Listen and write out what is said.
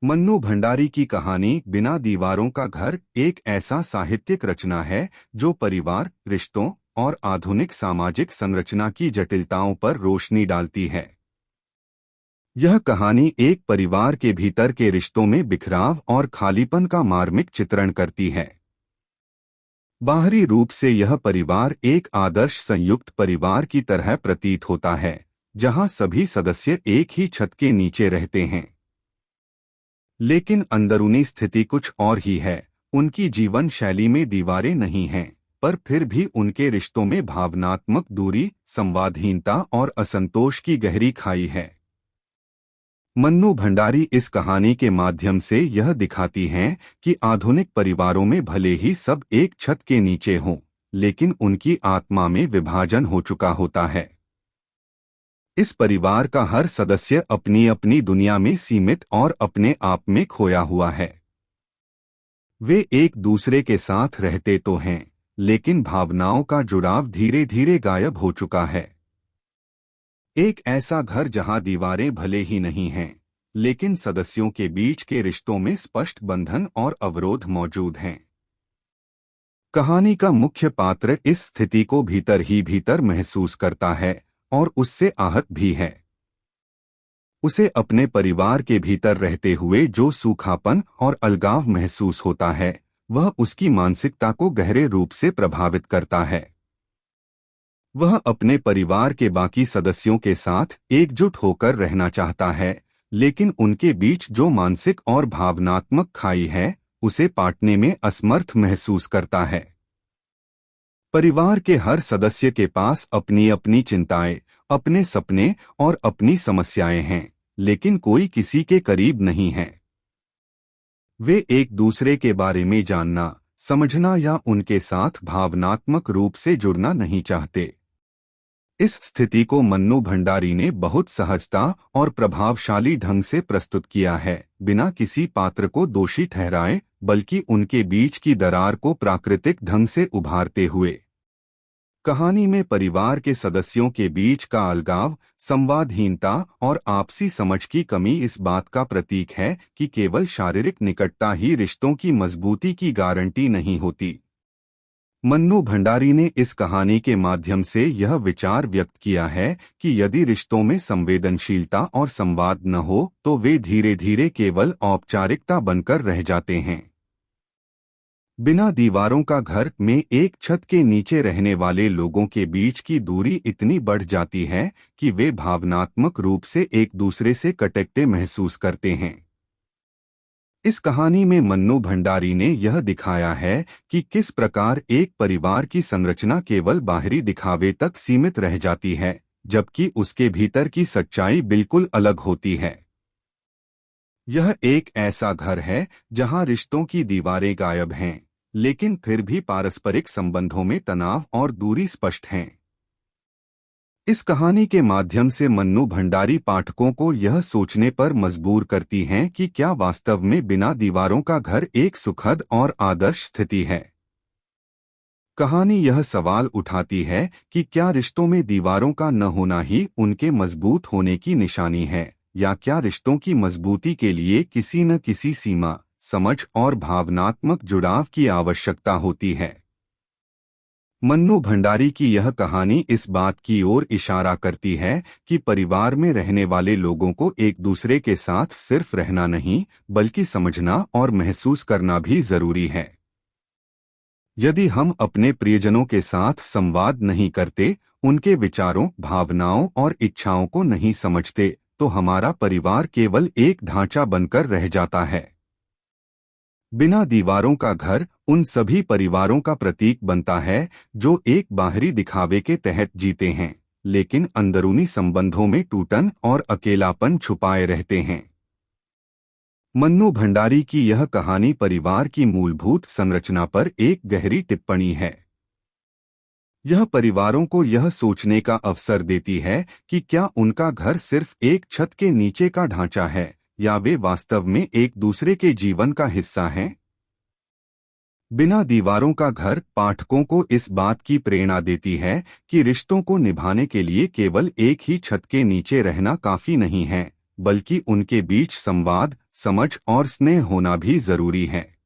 मन्नू भंडारी की कहानी बिना दीवारों का घर एक ऐसा साहित्यिक रचना है जो परिवार, रिश्तों और आधुनिक सामाजिक संरचना की जटिलताओं पर रोशनी डालती है। यह कहानी एक परिवार के भीतर के रिश्तों में बिखराव और खालीपन का मार्मिक चित्रण करती है। बाहरी रूप से यह परिवार एक आदर्श संयुक्त परिवार की तरह प्रतीत होता है, जहां सभी सदस्य एक ही छत के नीचे रहते हैं। लेकिन अंदरूनी स्थिति कुछ और ही है। उनकी जीवन शैली में दीवारें नहीं हैं, पर फिर भी उनके रिश्तों में भावनात्मक दूरी, संवादहीनता और असंतोष की गहरी खाई है। मन्नू भंडारी इस कहानी के माध्यम से यह दिखाती हैं कि आधुनिक परिवारों में भले ही सब एक छत के नीचे हों, लेकिन उनकी आत्मा में विभाजन हो चुका होता है। इस परिवार का हर सदस्य अपनी अपनी दुनिया में सीमित और अपने आप में खोया हुआ है। वे एक दूसरे के साथ रहते तो हैं, लेकिन भावनाओं का जुड़ाव धीरे धीरे गायब हो चुका है। एक ऐसा घर जहां दीवारें भले ही नहीं हैं, लेकिन सदस्यों के बीच के रिश्तों में स्पष्ट बंधन और अवरोध मौजूद हैं। कहानी का मुख्य पात्र इस स्थिति को भीतर ही भीतर महसूस करता है और उससे आहत भी है। उसे अपने परिवार के भीतर रहते हुए जो सूखापन और अलगाव महसूस होता है, वह उसकी मानसिकता को गहरे रूप से प्रभावित करता है। वह अपने परिवार के बाकी सदस्यों के साथ एकजुट होकर रहना चाहता है, लेकिन उनके बीच जो मानसिक और भावनात्मक खाई है, उसे पाटने में असमर्थ महसूस करता है। परिवार के हर सदस्य के पास अपनी अपनी चिंताएं, अपने सपने और अपनी समस्याएं हैं, लेकिन कोई किसी के करीब नहीं है। वे एक दूसरे के बारे में जानना, समझना या उनके साथ भावनात्मक रूप से जुड़ना नहीं चाहते। इस स्थिति को मन्नू भंडारी ने बहुत सहजता और प्रभावशाली ढंग से प्रस्तुत किया है, बिना किसी पात्र को दोषी ठहराए, बल्कि उनके बीच की दरार को प्राकृतिक ढंग से उभारते हुए। कहानी में परिवार के सदस्यों के बीच का अलगाव, संवादहीनता और आपसी समझ की कमी इस बात का प्रतीक है कि केवल शारीरिक निकटता ही रिश्तों की मजबूती की गारंटी नहीं होती। मन्नू भंडारी ने इस कहानी के माध्यम से यह विचार व्यक्त किया है कि यदि रिश्तों में संवेदनशीलता और संवाद न हो, तो वे धीरे धीरे केवल औपचारिकता बनकर रह जाते हैं। बिना दीवारों का घर में एक छत के नीचे रहने वाले लोगों के बीच की दूरी इतनी बढ़ जाती है कि वे भावनात्मक रूप से एक दूसरे से कटकते महसूस करते हैं। इस कहानी में मन्नू भंडारी ने यह दिखाया है कि किस प्रकार एक परिवार की संरचना केवल बाहरी दिखावे तक सीमित रह जाती है, जबकि उसके भीतर की सच्चाई बिल्कुल अलग होती है। यह एक ऐसा घर है जहां रिश्तों की दीवारें गायब हैं, लेकिन फिर भी पारस्परिक संबंधों में तनाव और दूरी स्पष्ट हैं। इस कहानी के माध्यम से मन्नू भंडारी पाठकों को यह सोचने पर मजबूर करती हैं कि क्या वास्तव में बिना दीवारों का घर एक सुखद और आदर्श स्थिति है। कहानी यह सवाल उठाती है कि क्या रिश्तों में दीवारों का न होना ही उनके मजबूत होने की निशानी है, या क्या रिश्तों की मजबूती के लिए किसी न किसी सीमा, समझ और भावनात्मक जुड़ाव की आवश्यकता होती है। मन्नू भंडारी की यह कहानी इस बात की ओर इशारा करती है कि परिवार में रहने वाले लोगों को एक दूसरे के साथ सिर्फ रहना नहीं, बल्कि समझना और महसूस करना भी जरूरी है। यदि हम अपने प्रियजनों के साथ संवाद नहीं करते, उनके विचारों, भावनाओं और इच्छाओं को नहीं समझते, तो हमारा परिवार केवल एक ढांचा बनकर रह जाता है। बिना दीवारों का घर उन सभी परिवारों का प्रतीक बनता है जो एक बाहरी दिखावे के तहत जीते हैं, लेकिन अंदरूनी संबंधों में टूटन और अकेलापन छुपाए रहते हैं। मन्नू भंडारी की यह कहानी परिवार की मूलभूत संरचना पर एक गहरी टिप्पणी है। यह परिवारों को यह सोचने का अवसर देती है कि क्या उनका घर सिर्फ एक छत के नीचे का ढांचा है, या वे वास्तव में एक दूसरे के जीवन का हिस्सा हैं। बिना दीवारों का घर पाठकों को इस बात की प्रेरणा देती है कि रिश्तों को निभाने के लिए केवल एक ही छत के नीचे रहना काफी नहीं है, बल्कि उनके बीच संवाद, समझ और स्नेह होना भी जरूरी है।